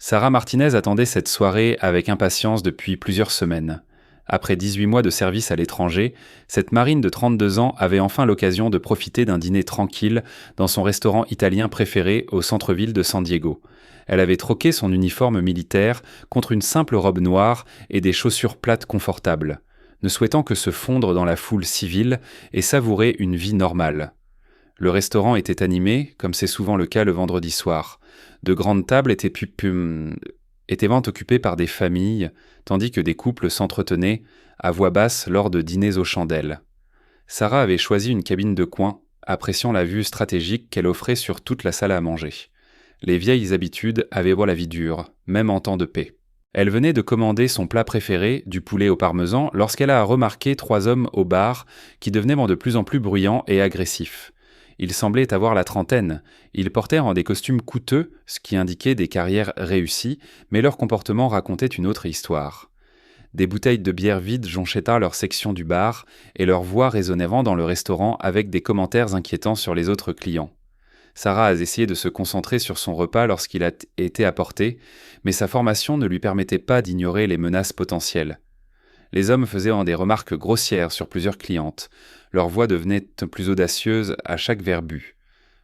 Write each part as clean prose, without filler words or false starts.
Sarah Martinez attendait cette soirée avec impatience depuis plusieurs semaines. Après 18 mois de service à l'étranger, cette marine de 32 ans avait enfin l'occasion de profiter d'un dîner tranquille dans son restaurant italien préféré au centre-ville de San Diego. Elle avait troqué son uniforme militaire contre une simple robe noire et des chaussures plates confortables, ne souhaitant que se fondre dans la foule civile et savourer une vie normale. Le restaurant était animé, comme c'est souvent le cas le vendredi soir. De grandes tables étaient occupées par des familles, tandis que des couples s'entretenaient à voix basse lors de dîners aux chandelles. Sarah avait choisi une cabine de coin, appréciant la vue stratégique qu'elle offrait sur toute la salle à manger. Les vieilles habitudes avaient beau la vie dure, même en temps de paix. Elle venait de commander son plat préféré, du poulet au parmesan, lorsqu'elle a remarqué 3 hommes au bar qui devenaient de plus en plus bruyants et agressifs. Ils semblaient avoir la trentaine. Ils portaient des costumes coûteux, ce qui indiquait des carrières réussies, mais leur comportement racontait une autre histoire. Des bouteilles de bière vides jonchaient leur section du bar, et leur voix résonnait dans le restaurant avec des commentaires inquiétants sur les autres clients. Sarah a essayé de se concentrer sur son repas lorsqu'il a été apporté, mais sa formation ne lui permettait pas d'ignorer les menaces potentielles. Les hommes faisaient des remarques grossières sur plusieurs clientes. Leur voix devenait plus audacieuse à chaque verre bu.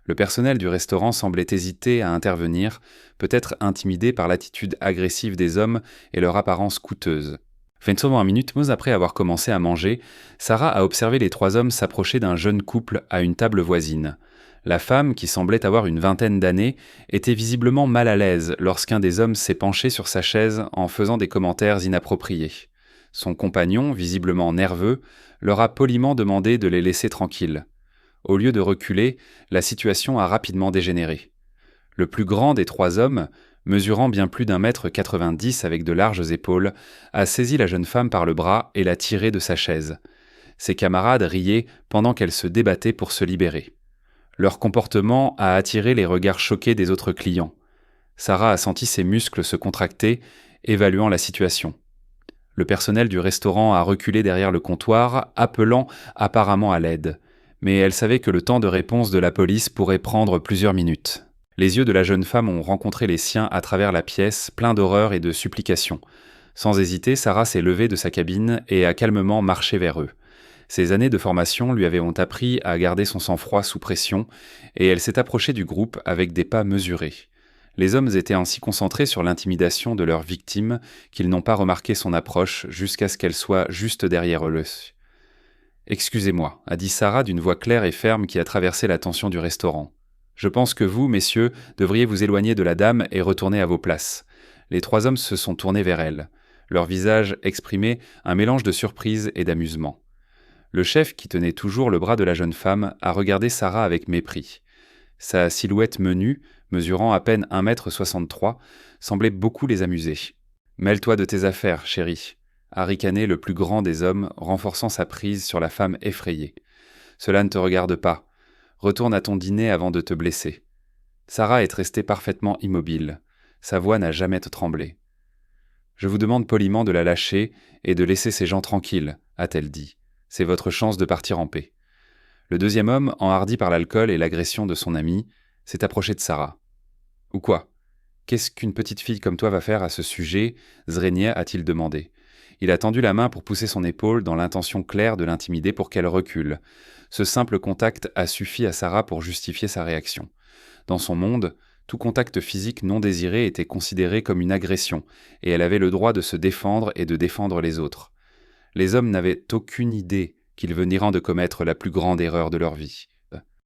Le personnel du restaurant semblait hésiter à intervenir, peut-être intimidé par l'attitude agressive des hommes et leur apparence coûteuse. 20 minutes après avoir commencé à manger, Sarah a observé les 3 hommes s'approcher d'un jeune couple à une table voisine. La femme, qui semblait avoir une vingtaine d'années, était visiblement mal à l'aise lorsqu'un des hommes s'est penché sur sa chaise en faisant des commentaires inappropriés. Son compagnon, visiblement nerveux, leur a poliment demandé de les laisser tranquilles. Au lieu de reculer, la situation a rapidement dégénéré. Le plus grand des 3 hommes, mesurant bien plus d'1,90 m avec de larges épaules, a saisi la jeune femme par le bras et l'a tirée de sa chaise. Ses camarades riaient pendant qu'elle se débattait pour se libérer. Leur comportement a attiré les regards choqués des autres clients. Sarah a senti ses muscles se contracter, évaluant la situation. Le personnel du restaurant a reculé derrière le comptoir, appelant apparemment à l'aide. Mais elle savait que le temps de réponse de la police pourrait prendre plusieurs minutes. Les yeux de la jeune femme ont rencontré les siens à travers la pièce, pleins d'horreur et de supplication. Sans hésiter, Sarah s'est levée de sa cabine et a calmement marché vers eux. Ses années de formation lui avaient appris à garder son sang-froid sous pression, et elle s'est approchée du groupe avec des pas mesurés. Les hommes étaient ainsi concentrés sur l'intimidation de leur victime qu'ils n'ont pas remarqué son approche jusqu'à ce qu'elle soit juste derrière eux. « Excusez-moi », a dit Sarah d'une voix claire et ferme qui a traversé la tension du restaurant. « Je pense que vous, messieurs, devriez vous éloigner de la dame et retourner à vos places. » Les 3 hommes se sont tournés vers elle. Leur visage exprimait un mélange de surprise et d'amusement. Le chef, qui tenait toujours le bras de la jeune femme, a regardé Sarah avec mépris. Sa silhouette menue, mesurant à peine 1,63 m, semblait beaucoup les amuser. « Mêle-toi de tes affaires, chérie », a ricané le plus grand des hommes, renforçant sa prise sur la femme effrayée. « Cela ne te regarde pas. Retourne à ton dîner avant de te blesser. » Sarah est restée parfaitement immobile. Sa voix n'a jamais tremblé. « Je vous demande poliment de la lâcher et de laisser ces gens tranquilles, a-t-elle dit. C'est votre chance de partir en paix. » Le deuxième homme, enhardi par l'alcool et l'agression de son ami, s'est approché de Sarah. « Ou quoi ? Qu'est-ce qu'une petite fille comme toi va faire à ce sujet ?» Zrenia a-t-il demandé. Il a tendu la main pour pousser son épaule dans l'intention claire de l'intimider pour qu'elle recule. Ce simple contact a suffi à Sarah pour justifier sa réaction. Dans son monde, tout contact physique non désiré était considéré comme une agression, et elle avait le droit de se défendre et de défendre les autres. Les hommes n'avaient aucune idée qu'ils veniraient de commettre la plus grande erreur de leur vie.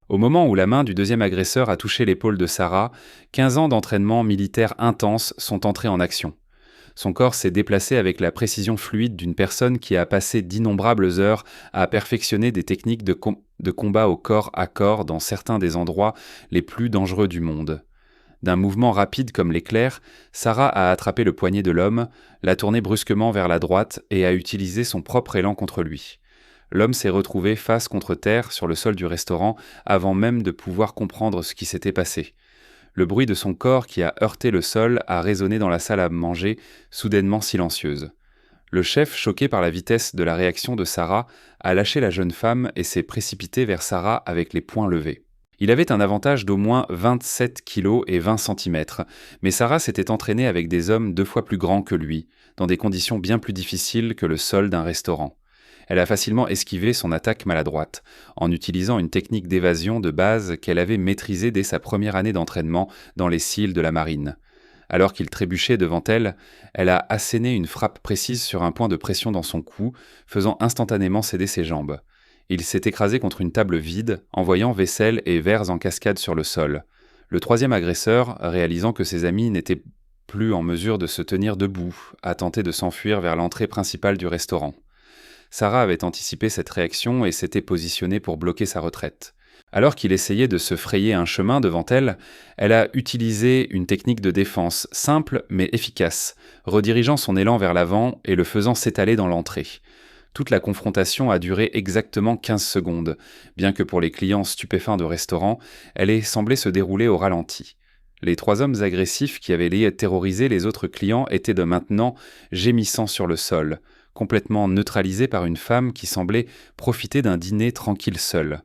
Au moment où la main du deuxième agresseur a touché l'épaule de Sarah, 15 ans d'entraînement militaire intense sont entrés en action. Son corps s'est déplacé avec la précision fluide d'une personne qui a passé d'innombrables heures à perfectionner des techniques de combat au corps à corps dans certains des endroits les plus dangereux du monde. D'un mouvement rapide comme l'éclair, Sarah a attrapé le poignet de l'homme, l'a tourné brusquement vers la droite et a utilisé son propre élan contre lui. L'homme s'est retrouvé face contre terre sur le sol du restaurant avant même de pouvoir comprendre ce qui s'était passé. Le bruit de son corps qui a heurté le sol a résonné dans la salle à manger, soudainement silencieuse. Le chef, choqué par la vitesse de la réaction de Sarah, a lâché la jeune femme et s'est précipité vers Sarah avec les poings levés. Il avait un avantage d'au moins 27 kg et 20 cm, mais Sarah s'était entraînée avec des hommes 2 fois plus grands que lui, dans des conditions bien plus difficiles que le sol d'un restaurant. Elle a facilement esquivé son attaque maladroite, en utilisant une technique d'évasion de base qu'elle avait maîtrisée dès sa première année d'entraînement dans les SEAL de la marine. Alors qu'il trébuchait devant elle, elle a asséné une frappe précise sur un point de pression dans son cou, faisant instantanément céder ses jambes. Il s'est écrasé contre une table vide, envoyant vaisselle et verres en cascade sur le sol. Le troisième agresseur, réalisant que ses amis n'étaient plus en mesure de se tenir debout, a tenté de s'enfuir vers l'entrée principale du restaurant. Sarah avait anticipé cette réaction et s'était positionnée pour bloquer sa retraite. Alors qu'il essayait de se frayer un chemin devant elle, elle a utilisé une technique de défense simple mais efficace, redirigeant son élan vers l'avant et le faisant s'étaler dans l'entrée. Toute la confrontation a duré exactement 15 secondes, bien que pour les clients stupéfaits de restaurant, elle ait semblé se dérouler au ralenti. Les 3 hommes agressifs qui avaient terrorisé les autres clients étaient de maintenant gémissant sur le sol, complètement neutralisés par une femme qui semblait profiter d'un dîner tranquille seule.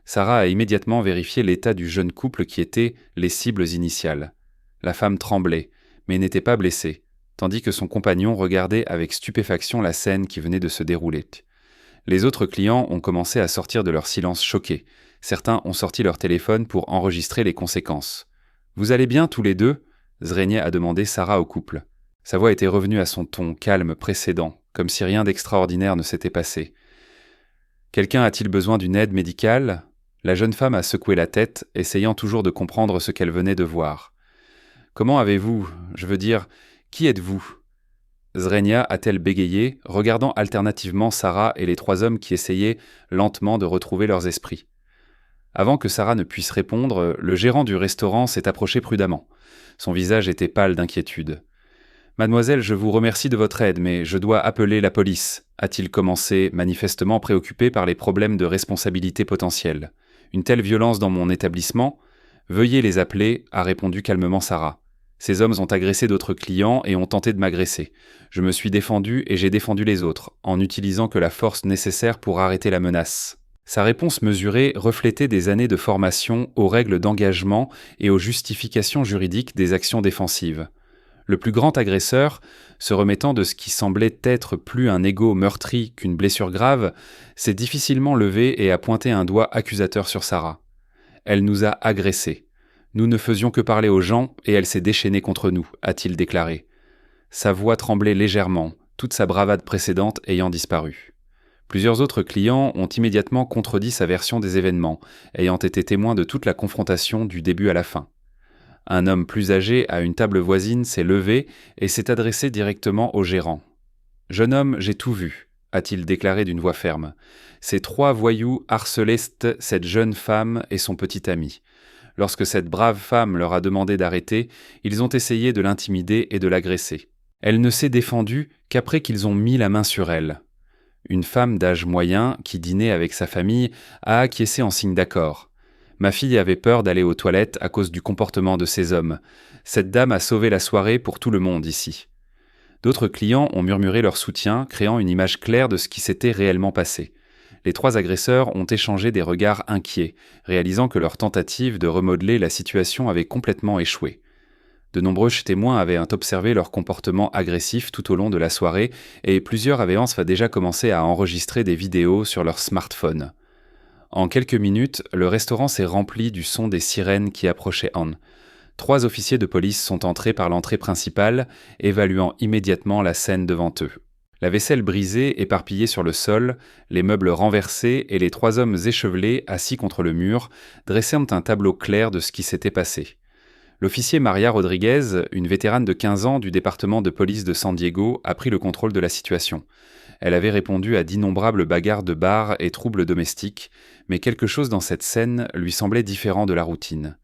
Sarah a immédiatement vérifié l'état du jeune couple qui étaient les cibles initiales. La femme tremblait, mais n'était pas blessée, tandis que son compagnon regardait avec stupéfaction la scène qui venait de se dérouler. Les autres clients ont commencé à sortir de leur silence choqué. Certains ont sorti leur téléphone pour enregistrer les conséquences. « Vous allez bien tous les deux ?» Zrenia a demandé Sarah au couple. Sa voix était revenue à son ton calme précédent, comme si rien d'extraordinaire ne s'était passé. « Quelqu'un a-t-il besoin d'une aide médicale ?» La jeune femme a secoué la tête, essayant toujours de comprendre ce qu'elle venait de voir. « Comment avez-vous, je veux dire, qui êtes-vous » Zrenia a-t-elle bégayé, regardant alternativement Sarah et les 3 hommes qui essayaient lentement de retrouver leurs esprits. Avant que Sarah ne puisse répondre, le gérant du restaurant s'est approché prudemment. Son visage était pâle d'inquiétude. « Mademoiselle, je vous remercie de votre aide, mais je dois appeler la police », a-t-il commencé, manifestement préoccupé par les problèmes de responsabilité potentiels. « Une telle violence dans mon établissement ? Veuillez les appeler », a répondu calmement Sarah. « Ces hommes ont agressé d'autres clients et ont tenté de m'agresser. Je me suis défendu et j'ai défendu les autres, en utilisant que la force nécessaire pour arrêter la menace. » Sa réponse mesurée reflétait des années de formation aux règles d'engagement et aux justifications juridiques des actions défensives. Le plus grand agresseur, se remettant de ce qui semblait être plus un ego meurtri qu'une blessure grave, s'est difficilement levé et a pointé un doigt accusateur sur Sarah. « Elle nous a agressés. Nous ne faisions que parler aux gens et elle s'est déchaînée contre nous », a-t-il déclaré. Sa voix tremblait légèrement, toute sa bravade précédente ayant disparu. Plusieurs autres clients ont immédiatement contredit sa version des événements, ayant été témoins de toute la confrontation du début à la fin. Un homme plus âgé à une table voisine s'est levé et s'est adressé directement au gérant. « Jeune homme, j'ai tout vu », a-t-il déclaré d'une voix ferme. Ces 3 voyous harcelaient cette jeune femme et son petit ami. Lorsque cette brave femme leur a demandé d'arrêter, ils ont essayé de l'intimider et de l'agresser. Elle ne s'est défendue qu'après qu'ils ont mis la main sur elle. Une femme d'âge moyen, qui dînait avec sa famille, a acquiescé en signe d'accord. Ma fille avait peur d'aller aux toilettes à cause du comportement de ces hommes. Cette dame a sauvé la soirée pour tout le monde ici. D'autres clients ont murmuré leur soutien, créant une image claire de ce qui s'était réellement passé. Les 3 agresseurs ont échangé des regards inquiets, réalisant que leur tentative de remodeler la situation avait complètement échoué. De nombreux témoins avaient observé leur comportement agressif tout au long de la soirée et plusieurs avaient déjà commencé à enregistrer des vidéos sur leur smartphone. En quelques minutes, le restaurant s'est rempli du son des sirènes qui approchaient Anne. 3 officiers de police sont entrés par l'entrée principale, évaluant immédiatement la scène devant eux. La vaisselle brisée, éparpillée sur le sol, les meubles renversés et les 3 hommes échevelés assis contre le mur dressaient un tableau clair de ce qui s'était passé. L'officier Maria Rodriguez, une vétérane de 15 ans du département de police de San Diego, a pris le contrôle de la situation. Elle avait répondu à d'innombrables bagarres de bar et troubles domestiques, mais quelque chose dans cette scène lui semblait différent de la routine.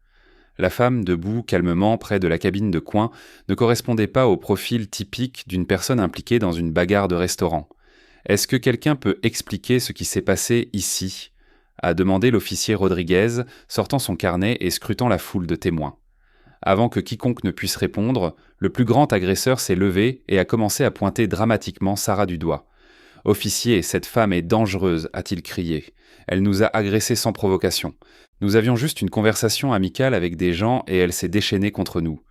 La femme, debout calmement près de la cabine de coin, ne correspondait pas au profil typique d'une personne impliquée dans une bagarre de restaurant. « Est-ce que quelqu'un peut expliquer ce qui s'est passé ici ?» a demandé l'officier Rodriguez, sortant son carnet et scrutant la foule de témoins. Avant que quiconque ne puisse répondre, le plus grand agresseur s'est levé et a commencé à pointer dramatiquement Sarah du doigt. « Officier, cette femme est dangereuse », a-t-il crié. « Elle nous a agressés sans provocation. Nous avions juste une conversation amicale avec des gens et elle s'est déchaînée contre nous. »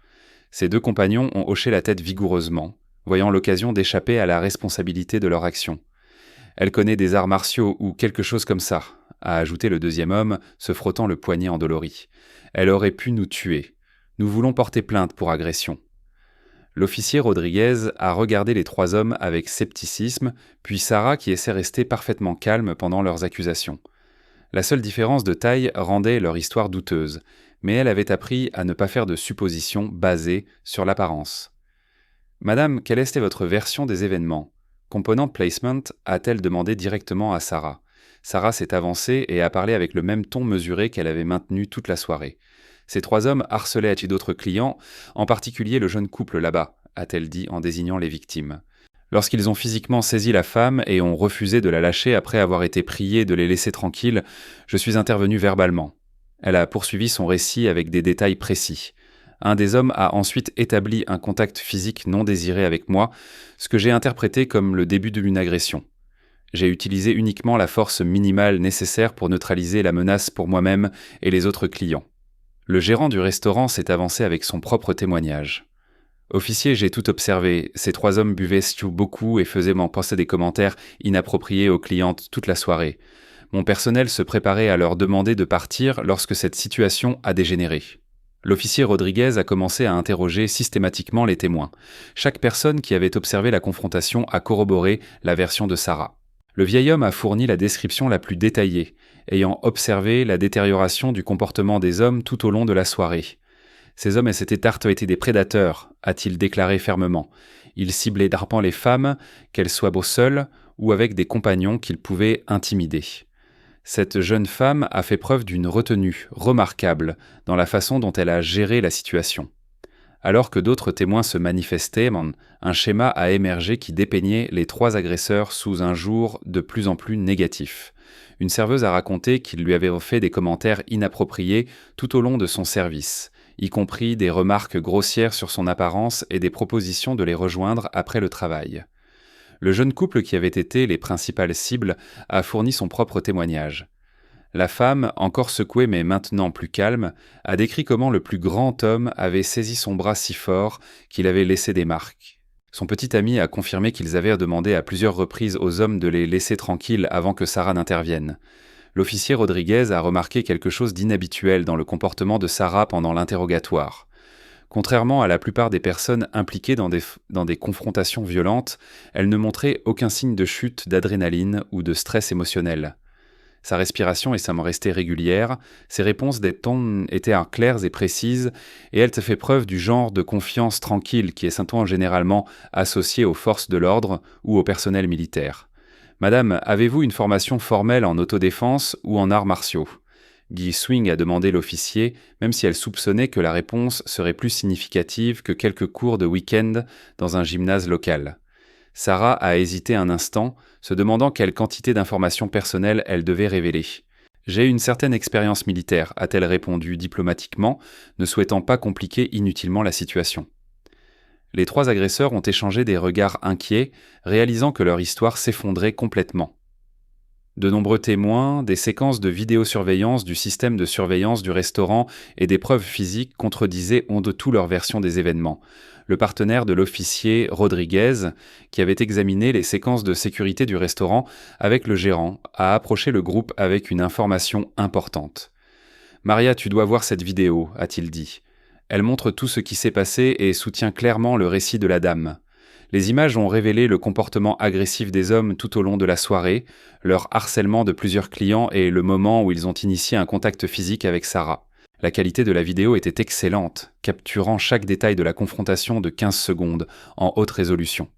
Ses deux compagnons ont hoché la tête vigoureusement, voyant l'occasion d'échapper à la responsabilité de leur action. « Elle connaît des arts martiaux ou quelque chose comme ça », a ajouté le deuxième homme, se frottant le poignet endolori. « Elle aurait pu nous tuer. Nous voulons porter plainte pour agression. » L'officier Rodriguez a regardé les trois hommes avec scepticisme, puis Sarah qui essaie rester parfaitement calme pendant leurs accusations. La seule différence de taille rendait leur histoire douteuse, mais elle avait appris à ne pas faire de suppositions basées sur l'apparence. « Madame, quelle était votre version des événements ? Component Placement a-t-elle demandé directement à Sarah. Sarah s'est avancée et a parlé avec le même ton mesuré qu'elle avait maintenu toute la soirée. Ces trois hommes harcelaient d'autres clients, en particulier le jeune couple là-bas, a-t-elle dit en désignant les victimes. Lorsqu'ils ont physiquement saisi la femme et ont refusé de la lâcher après avoir été priés de les laisser tranquilles, je suis intervenu verbalement. Elle a poursuivi son récit avec des détails précis. Un des hommes a ensuite établi un contact physique non désiré avec moi, ce que j'ai interprété comme le début d'une agression. J'ai utilisé uniquement la force minimale nécessaire pour neutraliser la menace pour moi-même et les autres clients. Le gérant du restaurant s'est avancé avec son propre témoignage. « Officier, j'ai tout observé. Ces trois hommes buvaient beaucoup et faisaient m'en penser des commentaires inappropriés aux clientes toute la soirée. Mon personnel se préparait à leur demander de partir lorsque cette situation a dégénéré. » L'officier Rodriguez a commencé à interroger systématiquement les témoins. Chaque personne qui avait observé la confrontation a corroboré la version de Sarah. Le vieil homme a fourni la description la plus détaillée, ayant observé la détérioration du comportement des hommes tout au long de la soirée. Ces hommes étaient des prédateurs, a-t-il déclaré fermement. Ils ciblaient d'arpent les femmes, qu'elles soient seules ou avec des compagnons qu'ils pouvaient intimider. Cette jeune femme a fait preuve d'une retenue remarquable dans la façon dont elle a géré la situation. Alors que d'autres témoins se manifestaient, un schéma a émergé qui dépeignait les trois agresseurs sous un jour de plus en plus négatif. Une serveuse a raconté qu'il lui avait fait des commentaires inappropriés tout au long de son service, y compris des remarques grossières sur son apparence et des propositions de les rejoindre après le travail. Le jeune couple qui avait été les principales cibles a fourni son propre témoignage. La femme, encore secouée mais maintenant plus calme, a décrit comment le plus grand homme avait saisi son bras si fort qu'il avait laissé des marques. Son petit ami a confirmé qu'ils avaient demandé à plusieurs reprises aux hommes de les laisser tranquilles avant que Sarah n'intervienne. L'officier Rodriguez a remarqué quelque chose d'inhabituel dans le comportement de Sarah pendant l'interrogatoire. Contrairement à la plupart des personnes impliquées dans des confrontations violentes, elle ne montrait aucun signe de chute d'adrénaline ou de stress émotionnel. Sa respiration semblait rester régulière, ses réponses étaient claires et précises, et elle fait preuve du genre de confiance tranquille qui est généralement associé aux forces de l'ordre ou au personnel militaire. « Madame, avez-vous une formation formelle en autodéfense ou en arts martiaux ?» Guy Swing a demandé l'officier, même si elle soupçonnait que la réponse serait plus significative que quelques cours de week-end dans un gymnase local. Sarah a hésité un instant, se demandant quelle quantité d'informations personnelles elle devait révéler. « J'ai une certaine expérience militaire », a-t-elle répondu diplomatiquement, ne souhaitant pas compliquer inutilement la situation. Les trois agresseurs ont échangé des regards inquiets, réalisant que leur histoire s'effondrait complètement. De nombreux témoins, des séquences de vidéosurveillance du système de surveillance du restaurant et des preuves physiques contredisaient de tout leur version des événements. Le partenaire de l'officier Rodriguez, qui avait examiné les séquences de sécurité du restaurant avec le gérant, a approché le groupe avec une information importante. « Maria, tu dois voir cette vidéo », a-t-il dit. Elle montre tout ce qui s'est passé et soutient clairement le récit de la dame. Les images ont révélé le comportement agressif des hommes tout au long de la soirée, leur harcèlement de plusieurs clients et le moment où ils ont initié un contact physique avec Sarah. La qualité de la vidéo était excellente, capturant chaque détail de la confrontation de 15 secondes, en haute résolution.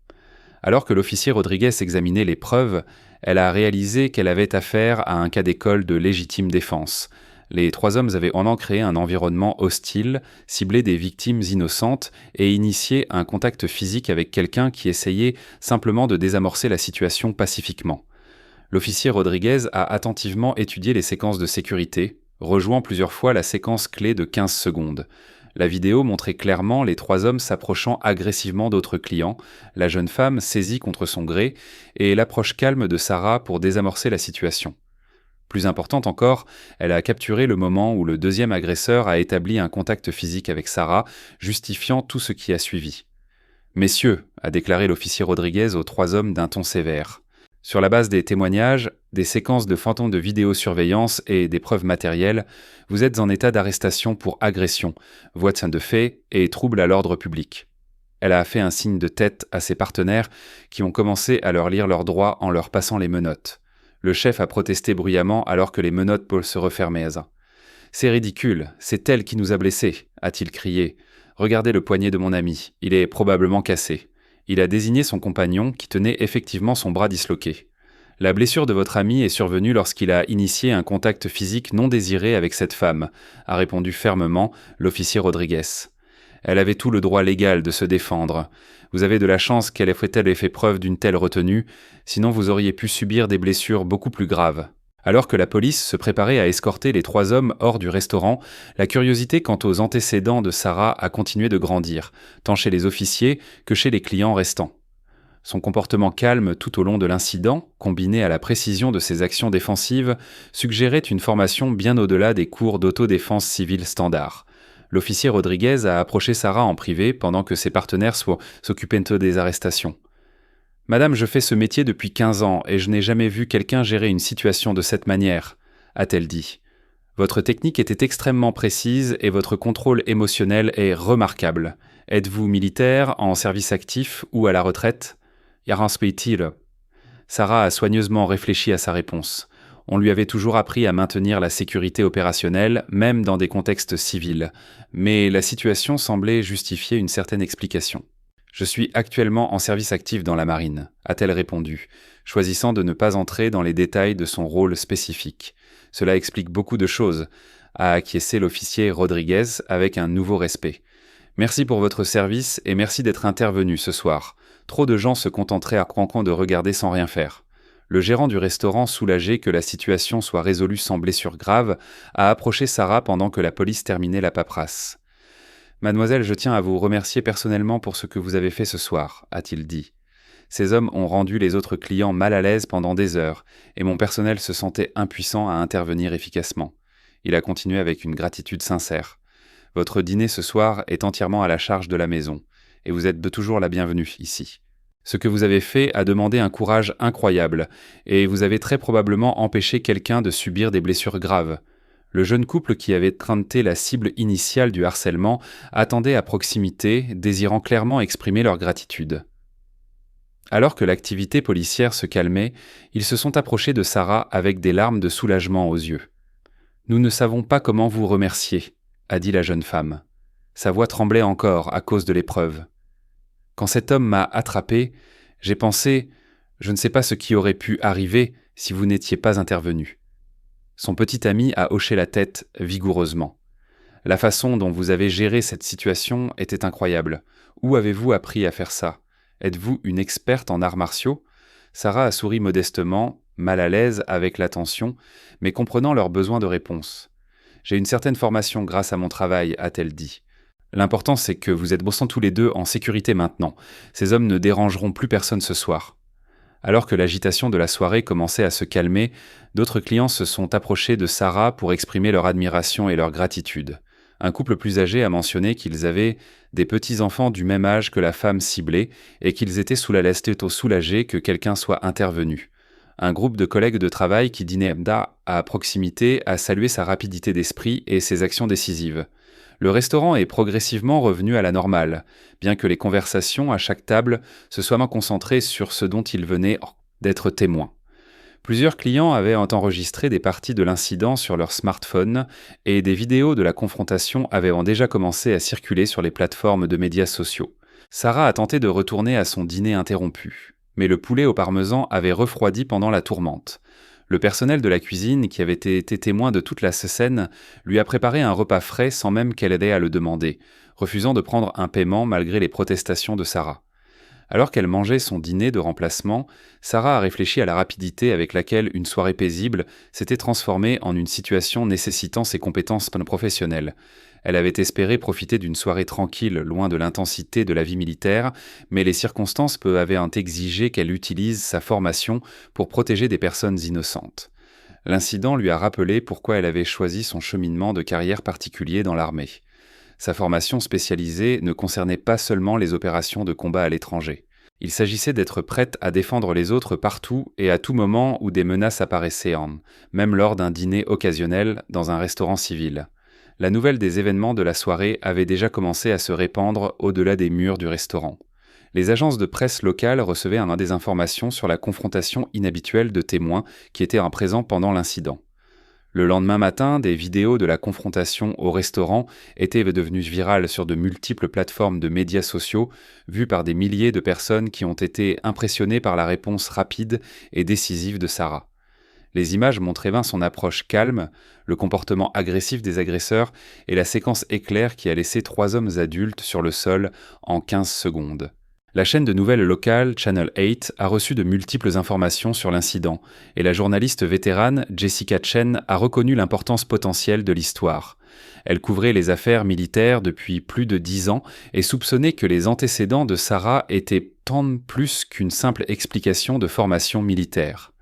Alors que l'officier Rodriguez examinait les preuves, elle a réalisé qu'elle avait affaire à un cas d'école de légitime défense. Les trois hommes avaient créé un environnement hostile, ciblé des victimes innocentes et initié un contact physique avec quelqu'un qui essayait simplement de désamorcer la situation pacifiquement. L'officier Rodriguez a attentivement étudié les séquences de sécurité, rejouant plusieurs fois la séquence clé de 15 secondes. La vidéo montrait clairement les 3 hommes s'approchant agressivement d'autres clients, la jeune femme saisie contre son gré, et l'approche calme de Sarah pour désamorcer la situation. Plus importante encore, elle a capturé le moment où le deuxième agresseur a établi un contact physique avec Sarah, justifiant tout ce qui a suivi. « Messieurs », a déclaré l'officier Rodriguez aux 3 hommes d'un ton sévère. Sur la base des témoignages, des séquences de fantômes de vidéosurveillance et des preuves matérielles, vous êtes en état d'arrestation pour agression, voie de fait et trouble à l'ordre public. Elle a fait un signe de tête à ses partenaires qui ont commencé à leur lire leurs droits en leur passant les menottes. Le chef a protesté bruyamment alors que les menottes se refermaient. « C'est ridicule, c'est elle qui nous a blessés », a-t-il crié. « Regardez le poignet de mon ami, il est probablement cassé. » Il a désigné son compagnon qui tenait effectivement son bras disloqué. « La blessure de votre ami est survenue lorsqu'il a initié un contact physique non désiré avec cette femme », a répondu fermement l'officier Rodriguez. « Elle avait tout le droit légal de se défendre. Vous avez de la chance qu'elle ait fait preuve d'une telle retenue, sinon vous auriez pu subir des blessures beaucoup plus graves. » Alors que la police se préparait à escorter les 3 hommes hors du restaurant, la curiosité quant aux antécédents de Sarah a continué de grandir, tant chez les officiers que chez les clients restants. Son comportement calme tout au long de l'incident, combiné à la précision de ses actions défensives, suggérait une formation bien au-delà des cours d'autodéfense civile standard. L'officier Rodriguez a approché Sarah en privé pendant que ses partenaires s'occupaient des arrestations. « Madame, je fais ce métier depuis 15 ans et je n'ai jamais vu quelqu'un gérer une situation de cette manière, » a-t-elle dit. « Votre technique était extrêmement précise et votre contrôle émotionnel est remarquable. Êtes-vous militaire, en service actif ou à la retraite ?» Sarah a soigneusement réfléchi à sa réponse. On lui avait toujours appris à maintenir la sécurité opérationnelle, même dans des contextes civils, mais la situation semblait justifier une certaine explication. « Je suis actuellement en service actif dans la marine », a-t-elle répondu, choisissant de ne pas entrer dans les détails de son rôle spécifique. « Cela explique beaucoup de choses », a acquiescé l'officier Rodriguez avec un nouveau respect. « Merci pour votre service et merci d'être intervenu ce soir. Trop de gens se contenteraient à Cancan de regarder sans rien faire. » Le gérant du restaurant, soulagé que la situation soit résolue sans blessure grave, a approché Sarah pendant que la police terminait la paperasse. « Mademoiselle, je tiens à vous remercier personnellement pour ce que vous avez fait ce soir, » a-t-il dit. « Ces hommes ont rendu les autres clients mal à l'aise pendant des heures, et mon personnel se sentait impuissant à intervenir efficacement. » Il a continué avec une gratitude sincère. « Votre dîner ce soir est entièrement à la charge de la maison, et vous êtes toujours la bienvenue ici. Ce que vous avez fait a demandé un courage incroyable, et vous avez très probablement empêché quelqu'un de subir des blessures graves. » Le jeune couple qui avait tenté la cible initiale du harcèlement attendait à proximité, désirant clairement exprimer leur gratitude. Alors que l'activité policière se calmait, ils se sont approchés de Sarah avec des larmes de soulagement aux yeux. « Nous ne savons pas comment vous remercier, » a dit la jeune femme. Sa voix tremblait encore à cause de l'épreuve. « Quand cet homme m'a attrapé, j'ai pensé « Je ne sais pas ce qui aurait pu arriver si vous n'étiez pas intervenu. » Son petit ami a hoché la tête vigoureusement. « La façon dont vous avez géré cette situation était incroyable. Où avez-vous appris à faire ça? Êtes-vous une experte en arts martiaux ?» Sarah a souri modestement, mal à l'aise avec l'attention, mais comprenant leurs besoins de réponse. « J'ai une certaine formation grâce à mon travail, » a-t-elle dit. « L'important c'est que vous êtes tous les deux en sécurité maintenant. Ces hommes ne dérangeront plus personne ce soir. » Alors que l'agitation de la soirée commençait à se calmer, d'autres clients se sont approchés de Sarah pour exprimer leur admiration et leur gratitude. Un couple plus âgé a mentionné qu'ils avaient des petits-enfants du même âge que la femme ciblée et qu'ils étaient soulagés que quelqu'un soit intervenu. Un groupe de collègues de travail qui dînaient à proximité a salué sa rapidité d'esprit et ses actions décisives. Le restaurant est progressivement revenu à la normale, bien que les conversations à chaque table se soient concentrées sur ce dont ils venaient d'être témoins. Plusieurs clients avaient enregistré des parties de l'incident sur leur smartphone et des vidéos de la confrontation avaient déjà commencé à circuler sur les plateformes de médias sociaux. Sarah a tenté de retourner à son dîner interrompu, mais le poulet au parmesan avait refroidi pendant la tourmente. Le personnel de la cuisine, qui avait été témoin de toute la scène, lui a préparé un repas frais sans même qu'elle ait à le demander, refusant de prendre un paiement malgré les protestations de Sarah. Alors qu'elle mangeait son dîner de remplacement, Sarah a réfléchi à la rapidité avec laquelle une soirée paisible s'était transformée en une situation nécessitant ses compétences professionnelles. Elle avait espéré profiter d'une soirée tranquille, loin de l'intensité de la vie militaire, mais les circonstances avaient exigé qu'elle utilise sa formation pour protéger des personnes innocentes. L'incident lui a rappelé pourquoi elle avait choisi son cheminement de carrière particulier dans l'armée. Sa formation spécialisée ne concernait pas seulement les opérations de combat à l'étranger. Il s'agissait d'être prête à défendre les autres partout et à tout moment où des menaces apparaissaient, même lors d'un dîner occasionnel dans un restaurant civil. La nouvelle des événements de la soirée avait déjà commencé à se répandre au-delà des murs du restaurant. Les agences de presse locales recevaient des informations sur la confrontation inhabituelle de témoins qui étaient présents pendant l'incident. Le lendemain matin, des vidéos de la confrontation au restaurant étaient devenues virales sur de multiples plateformes de médias sociaux, vues par des milliers de personnes qui ont été impressionnées par la réponse rapide et décisive de Sarah. Les images montraient son approche calme, le comportement agressif des agresseurs et la séquence éclair qui a laissé 3 hommes adultes sur le sol en 15 secondes. La chaîne de nouvelles locale Channel 8 a reçu de multiples informations sur l'incident et la journaliste vétérane Jessica Chen a reconnu l'importance potentielle de l'histoire. Elle couvrait les affaires militaires depuis plus de 10 ans et soupçonnait que les antécédents de Sarah étaient tant plus qu'une simple explication de formation militaire.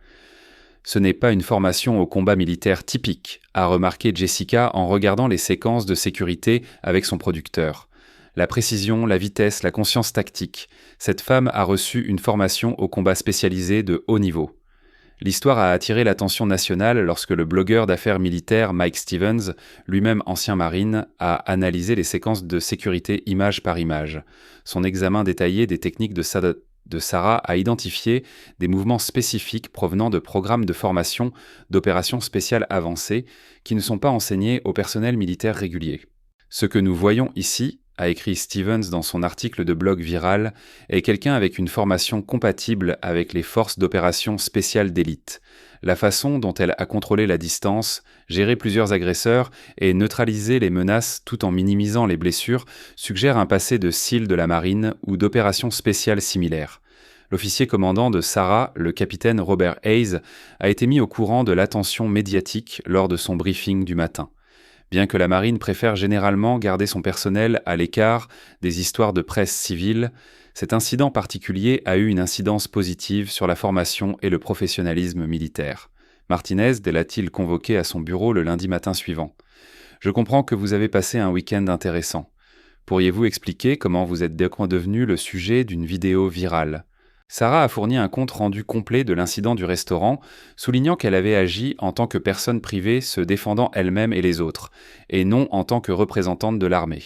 Ce n'est pas une formation au combat militaire typique, a remarqué Jessica en regardant les séquences de sécurité avec son producteur. La précision, la vitesse, la conscience tactique. Cette femme a reçu une formation au combat spécialisé de haut niveau. L'histoire a attiré l'attention nationale lorsque le blogueur d'affaires militaires Mike Stevens, lui-même ancien marine, a analysé les séquences de sécurité image par image. Son examen détaillé des techniques de Sarah a identifié des mouvements spécifiques provenant de programmes de formation d'opérations spéciales avancées qui ne sont pas enseignés au personnel militaire régulier. Ce que nous voyons ici, a écrit Stevens dans son article de blog viral, est quelqu'un avec une formation compatible avec les forces d'opération spéciales d'élite. La façon dont elle a contrôlé la distance, géré plusieurs agresseurs et neutralisé les menaces tout en minimisant les blessures suggère un passé de SEAL de la marine ou d'opérations spéciales similaires. L'officier commandant de Sarah, le capitaine Robert Hayes, a été mis au courant de l'attention médiatique lors de son briefing du matin. Bien que la marine préfère généralement garder son personnel à l'écart des histoires de presse civile, cet incident particulier a eu une incidence positive sur la formation et le professionnalisme militaire. Martinez l'a-t-il convoqué à son bureau le lundi matin suivant. « Je comprends que vous avez passé un week-end intéressant. Pourriez-vous expliquer comment vous êtes devenu le sujet d'une vidéo virale ?» Sarah a fourni un compte-rendu complet de l'incident du restaurant, soulignant qu'elle avait agi en tant que personne privée se défendant elle-même et les autres, et non en tant que représentante de l'armée.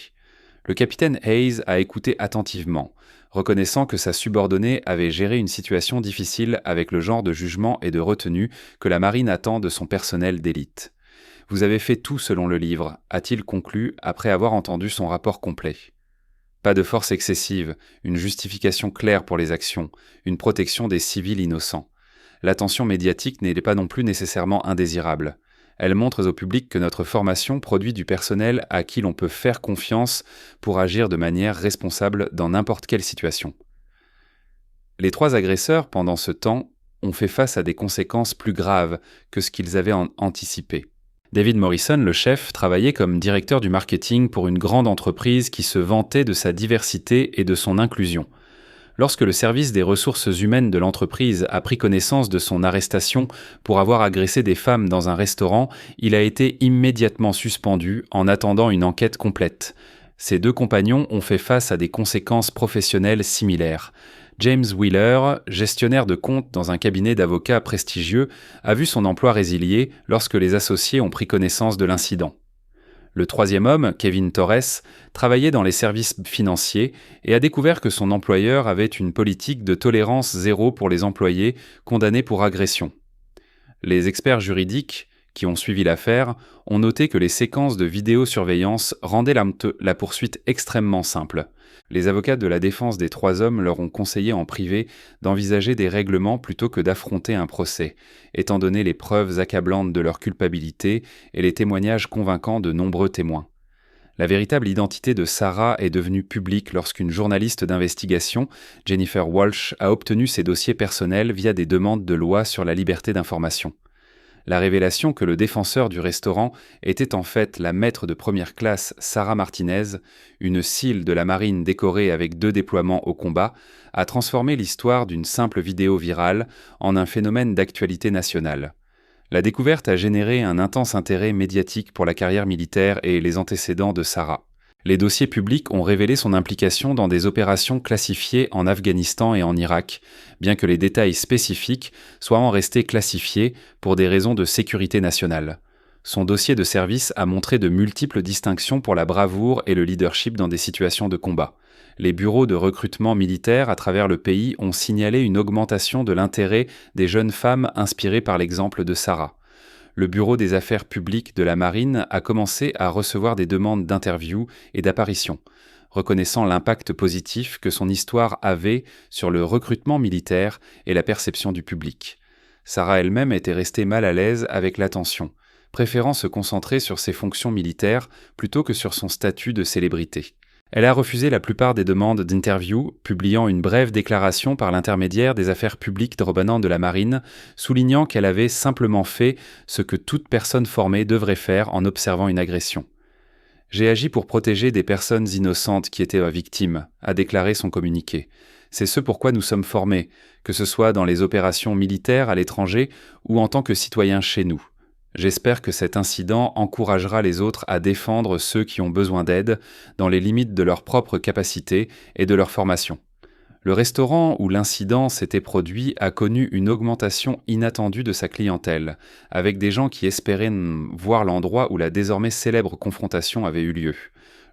Le capitaine Hayes a écouté attentivement, reconnaissant que sa subordonnée avait géré une situation difficile avec le genre de jugement et de retenue que la marine attend de son personnel d'élite. « Vous avez fait tout selon le livre », a-t-il conclu après avoir entendu son rapport complet. Pas de force excessive, une justification claire pour les actions, une protection des civils innocents. L'attention médiatique n'est pas non plus nécessairement indésirable. Elle montre au public que notre formation produit du personnel à qui l'on peut faire confiance pour agir de manière responsable dans n'importe quelle situation. Les 3 agresseurs, pendant ce temps, ont fait face à des conséquences plus graves que ce qu'ils avaient anticipé. David Morrison, le chef, travaillait comme directeur du marketing pour une grande entreprise qui se vantait de sa diversité et de son inclusion. Lorsque le service des ressources humaines de l'entreprise a pris connaissance de son arrestation pour avoir agressé des femmes dans un restaurant, il a été immédiatement suspendu en attendant une enquête complète. Ses 2 compagnons ont fait face à des conséquences professionnelles similaires. James Wheeler, gestionnaire de compte dans un cabinet d'avocats prestigieux, a vu son emploi résilié lorsque les associés ont pris connaissance de l'incident. Le 3e homme, Kevin Torres, travaillait dans les services financiers et a découvert que son employeur avait une politique de tolérance zéro pour les employés condamnés pour agression. Les experts juridiques qui ont suivi l'affaire ont noté que les séquences de vidéosurveillance rendaient la poursuite extrêmement simple. Les avocats de la défense des 3 hommes leur ont conseillé en privé d'envisager des règlements plutôt que d'affronter un procès, étant donné les preuves accablantes de leur culpabilité et les témoignages convaincants de nombreux témoins. La véritable identité de Sarah est devenue publique lorsqu'une journaliste d'investigation, Jennifer Walsh, a obtenu ses dossiers personnels via des demandes de loi sur la liberté d'information. La révélation que le défenseur du restaurant était en fait la maître de première classe Sarah Martinez, une SEAL de la marine décorée avec 2 déploiements au combat, a transformé l'histoire d'une simple vidéo virale en un phénomène d'actualité nationale. La découverte a généré un intense intérêt médiatique pour la carrière militaire et les antécédents de Sarah. Les dossiers publics ont révélé son implication dans des opérations classifiées en Afghanistan et en Irak, bien que les détails spécifiques soient en restés classifiés pour des raisons de sécurité nationale. Son dossier de service a montré de multiples distinctions pour la bravoure et le leadership dans des situations de combat. Les bureaux de recrutement militaire à travers le pays ont signalé une augmentation de l'intérêt des jeunes femmes inspirées par l'exemple de Sarah. Le Bureau des affaires publiques de la Marine a commencé à recevoir des demandes d'interviews et d'apparitions, reconnaissant l'impact positif que son histoire avait sur le recrutement militaire et la perception du public. Sarah elle-même était restée mal à l'aise avec l'attention, préférant se concentrer sur ses fonctions militaires plutôt que sur son statut de célébrité. Elle a refusé la plupart des demandes d'interview, publiant une brève déclaration par l'intermédiaire des affaires publiques de la Marine, soulignant qu'elle avait simplement fait ce que toute personne formée devrait faire en observant une agression. « J'ai agi pour protéger des personnes innocentes qui étaient victimes », a déclaré son communiqué. « C'est ce pourquoi nous sommes formés, que ce soit dans les opérations militaires à l'étranger ou en tant que citoyens chez nous. J'espère que cet incident encouragera les autres à défendre ceux qui ont besoin d'aide dans les limites de leurs propres capacités et de leur formation. » Le restaurant où l'incident s'était produit a connu une augmentation inattendue de sa clientèle, avec des gens qui espéraient voir l'endroit où la désormais célèbre confrontation avait eu lieu.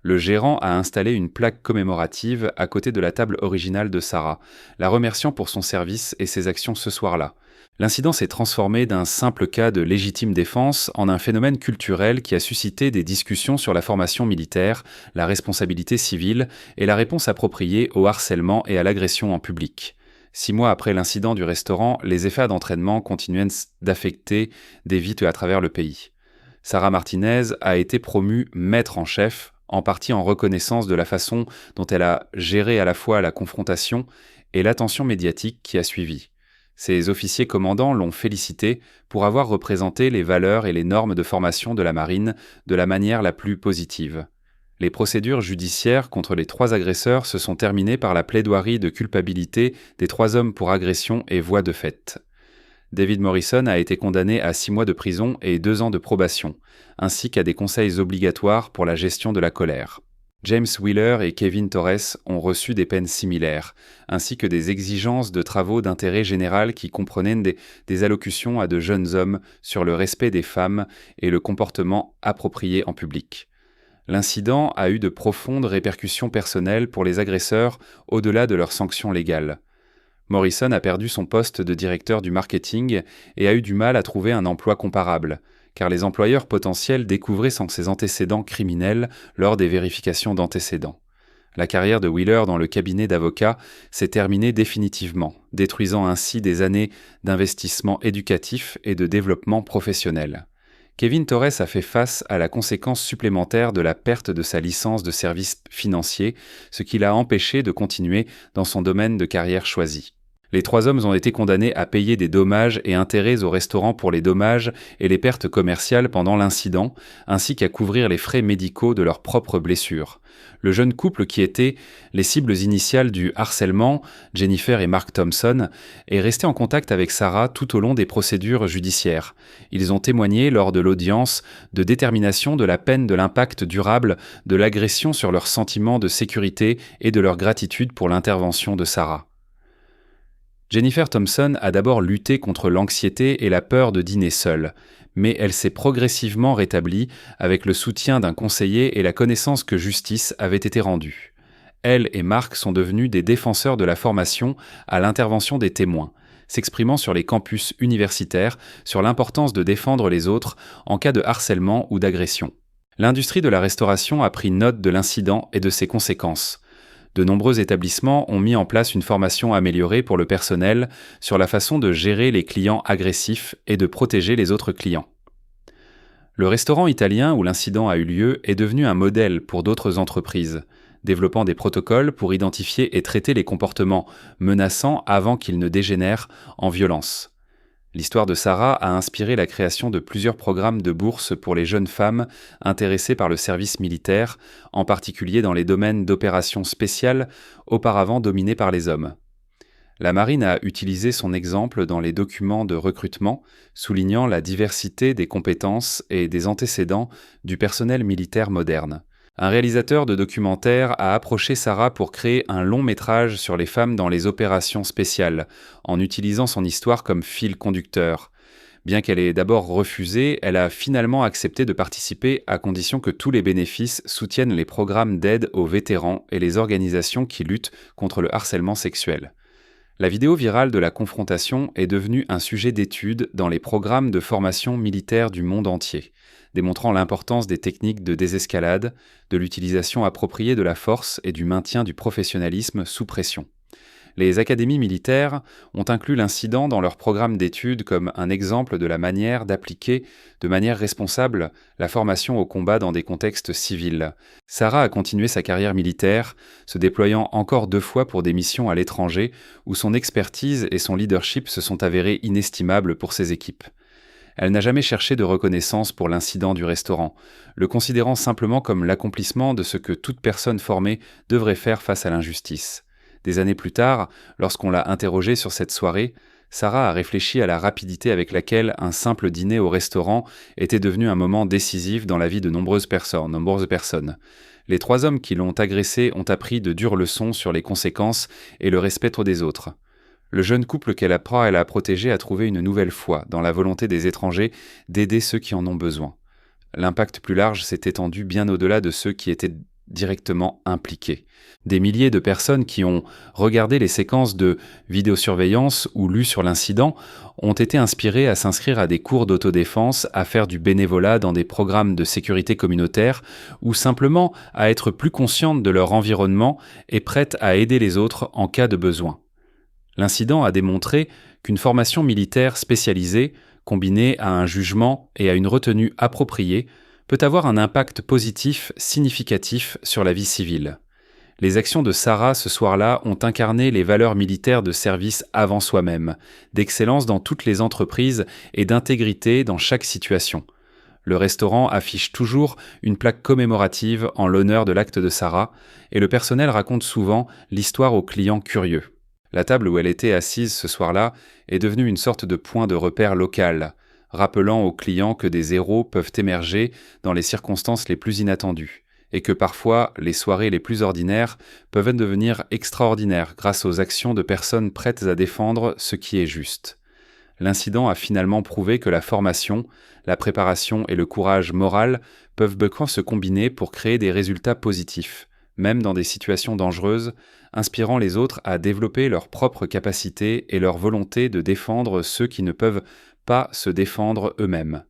Le gérant a installé une plaque commémorative à côté de la table originale de Sarah, la remerciant pour son service et ses actions ce soir-là. L'incident s'est transformé d'un simple cas de légitime défense en un phénomène culturel qui a suscité des discussions sur la formation militaire, la responsabilité civile et la réponse appropriée au harcèlement et à l'agression en public. 6 mois après l'incident du restaurant, les effets d'entraînement continuent d'affecter des vies à travers le pays. Sarah Martinez a été promue maître en chef, en partie en reconnaissance de la façon dont elle a géré à la fois la confrontation et l'attention médiatique qui a suivi. Ses officiers commandants l'ont félicité pour avoir représenté les valeurs et les normes de formation de la marine de la manière la plus positive. Les procédures judiciaires contre les 3 agresseurs se sont terminées par la plaidoirie de culpabilité des 3 hommes pour agression et voie de fait. David Morrison a été condamné à 6 mois de prison et 2 ans de probation, ainsi qu'à des conseils obligatoires pour la gestion de la colère. James Wheeler et Kevin Torres ont reçu des peines similaires, ainsi que des exigences de travaux d'intérêt général qui comprenaient des allocutions à de jeunes hommes sur le respect des femmes et le comportement approprié en public. L'incident a eu de profondes répercussions personnelles pour les agresseurs au-delà de leurs sanctions légales. Morrison a perdu son poste de directeur du marketing et a eu du mal à trouver un emploi comparable, car les employeurs potentiels découvraient ses antécédents criminels lors des vérifications d'antécédents. La carrière de Wheeler dans le cabinet d'avocats s'est terminée définitivement, détruisant ainsi des années d'investissement éducatif et de développement professionnel. Kevin Torres a fait face à la conséquence supplémentaire de la perte de sa licence de service financier, ce qui l'a empêché de continuer dans son domaine de carrière choisi. Les 3 hommes ont été condamnés à payer des dommages et intérêts au restaurant pour les dommages et les pertes commerciales pendant l'incident, ainsi qu'à couvrir les frais médicaux de leurs propres blessures. Le jeune couple qui était les cibles initiales du harcèlement, Jennifer et Mark Thompson, est resté en contact avec Sarah tout au long des procédures judiciaires. Ils ont témoigné lors de l'audience de détermination de la peine de l'impact durable de l'agression sur leur sentiment de sécurité et de leur gratitude pour l'intervention de Sarah. Jennifer Thompson a d'abord lutté contre l'anxiété et la peur de dîner seule, mais elle s'est progressivement rétablie avec le soutien d'un conseiller et la connaissance que justice avait été rendue. Elle et Mark sont devenus des défenseurs de la formation à l'intervention des témoins, s'exprimant sur les campus universitaires sur l'importance de défendre les autres en cas de harcèlement ou d'agression. L'industrie de la restauration a pris note de l'incident et de ses conséquences. De nombreux établissements ont mis en place une formation améliorée pour le personnel sur la façon de gérer les clients agressifs et de protéger les autres clients. Le restaurant italien où l'incident a eu lieu est devenu un modèle pour d'autres entreprises, développant des protocoles pour identifier et traiter les comportements menaçants avant qu'ils ne dégénèrent en violence. L'histoire de Sarah a inspiré la création de plusieurs programmes de bourse pour les jeunes femmes intéressées par le service militaire, en particulier dans les domaines d'opérations spéciales auparavant dominés par les hommes. La marine a utilisé son exemple dans les documents de recrutement, soulignant la diversité des compétences et des antécédents du personnel militaire moderne. Un réalisateur de documentaire a approché Sarah pour créer un long métrage sur les femmes dans les opérations spéciales, en utilisant son histoire comme fil conducteur. Bien qu'elle ait d'abord refusé, elle a finalement accepté de participer à condition que tous les bénéfices soutiennent les programmes d'aide aux vétérans et les organisations qui luttent contre le harcèlement sexuel. La vidéo virale de la confrontation est devenue un sujet d'étude dans les programmes de formation militaire du monde entier, démontrant l'importance des techniques de désescalade, de l'utilisation appropriée de la force et du maintien du professionnalisme sous pression. Les académies militaires ont inclus l'incident dans leur programme d'études comme un exemple de la manière d'appliquer de manière responsable la formation au combat dans des contextes civils. Sarah a continué sa carrière militaire, se déployant encore 2 fois pour des missions à l'étranger où son expertise et son leadership se sont avérés inestimables pour ses équipes. Elle n'a jamais cherché de reconnaissance pour l'incident du restaurant, le considérant simplement comme l'accomplissement de ce que toute personne formée devrait faire face à l'injustice. Des années plus tard, lorsqu'on l'a interrogée sur cette soirée, Sarah a réfléchi à la rapidité avec laquelle un simple dîner au restaurant était devenu un moment décisif dans la vie de nombreuses personnes. Les 3 hommes qui l'ont agressée ont appris de dures leçons sur les conséquences et le respect des autres. Le jeune couple qu'elle a protégé a trouvé une nouvelle foi dans la volonté des étrangers d'aider ceux qui en ont besoin. L'impact plus large s'est étendu bien au-delà de ceux qui étaient directement impliqués. Des milliers de personnes qui ont regardé les séquences de vidéosurveillance ou lu sur l'incident ont été inspirées à s'inscrire à des cours d'autodéfense, à faire du bénévolat dans des programmes de sécurité communautaire ou simplement à être plus conscientes de leur environnement et prêtes à aider les autres en cas de besoin. L'incident a démontré qu'une formation militaire spécialisée, combinée à un jugement et à une retenue appropriée, peut avoir un impact positif significatif sur la vie civile. Les actions de Sarah ce soir-là ont incarné les valeurs militaires de service avant soi-même, d'excellence dans toutes les entreprises et d'intégrité dans chaque situation. Le restaurant affiche toujours une plaque commémorative en l'honneur de l'acte de Sarah, et le personnel raconte souvent l'histoire aux clients curieux. La table où elle était assise ce soir-là est devenue une sorte de point de repère local, rappelant aux clients que des héros peuvent émerger dans les circonstances les plus inattendues, et que parfois les soirées les plus ordinaires peuvent devenir extraordinaires grâce aux actions de personnes prêtes à défendre ce qui est juste. L'incident a finalement prouvé que la formation, la préparation et le courage moral peuvent se combiner pour créer des résultats positifs, même dans des situations dangereuses, inspirant les autres à développer leurs propres capacités et leur volonté de défendre ceux qui ne peuvent pas se défendre eux-mêmes.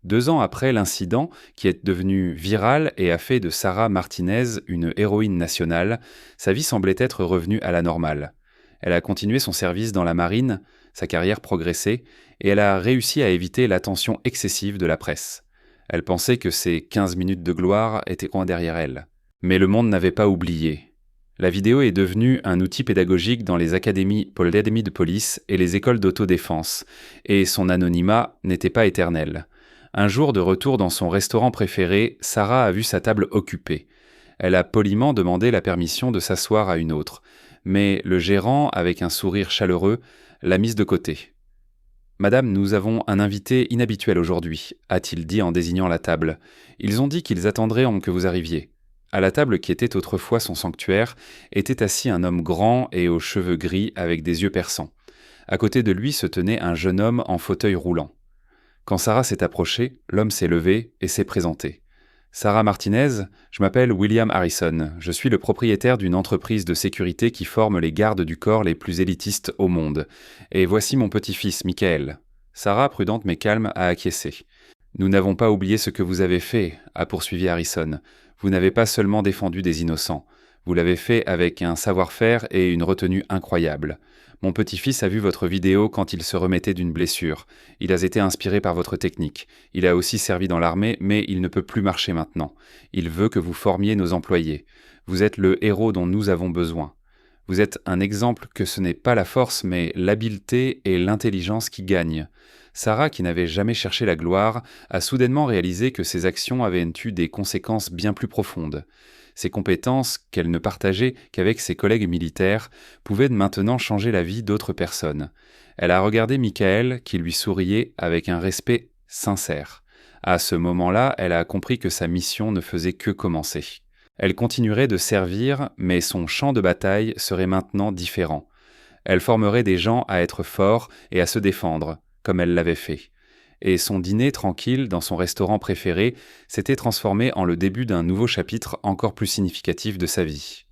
2 ans après l'incident, qui est devenu viral et a fait de Sarah Martinez une héroïne nationale, sa vie semblait être revenue à la normale. Elle a continué son service dans la marine, sa carrière progressait, et elle a réussi à éviter l'attention excessive de la presse. Elle pensait que ces 15 minutes de gloire étaient loin derrière elle. Mais le monde n'avait pas oublié. La vidéo est devenue un outil pédagogique dans les académies de police et les écoles d'autodéfense, et son anonymat n'était pas éternel. Un jour de retour dans son restaurant préféré, Sarah a vu sa table occupée. Elle a poliment demandé la permission de s'asseoir à une autre, mais le gérant, avec un sourire chaleureux, l'a mise de côté. « Madame, nous avons un invité inhabituel aujourd'hui », a-t-il dit en désignant la table. « Ils ont dit qu'ils attendraient que vous arriviez. » À la table qui était autrefois son sanctuaire, était assis un homme grand et aux cheveux gris avec des yeux perçants. À côté de lui se tenait un jeune homme en fauteuil roulant. Quand Sarah s'est approchée, l'homme s'est levé et s'est présenté. « Sarah Martinez, je m'appelle William Harrison. Je suis le propriétaire d'une entreprise de sécurité qui forme les gardes du corps les plus élitistes au monde. Et voici mon petit-fils, Michael. » Sarah, prudente mais calme, a acquiescé. « Nous n'avons pas oublié ce que vous avez fait, » a poursuivi Harrison. « Vous n'avez pas seulement défendu des innocents. Vous l'avez fait avec un savoir-faire et une retenue incroyable. Mon petit-fils a vu votre vidéo quand il se remettait d'une blessure. Il a été inspiré par votre technique. Il a aussi servi dans l'armée, mais il ne peut plus marcher maintenant. Il veut que vous formiez nos employés. Vous êtes le héros dont nous avons besoin. Vous êtes un exemple que ce n'est pas la force, mais l'habileté et l'intelligence qui gagnent. Sarah, qui n'avait jamais cherché la gloire, a soudainement réalisé que ses actions avaient eu des conséquences bien plus profondes. Ses compétences, qu'elle ne partageait qu'avec ses collègues militaires, pouvaient maintenant changer la vie d'autres personnes. Elle a regardé Michael, qui lui souriait avec un respect sincère. À ce moment-là, elle a compris que sa mission ne faisait que commencer. Elle continuerait de servir, mais son champ de bataille serait maintenant différent. Elle formerait des gens à être forts et à se défendre, comme elle l'avait fait. Et son dîner tranquille dans son restaurant préféré s'était transformé en le début d'un nouveau chapitre encore plus significatif de sa vie.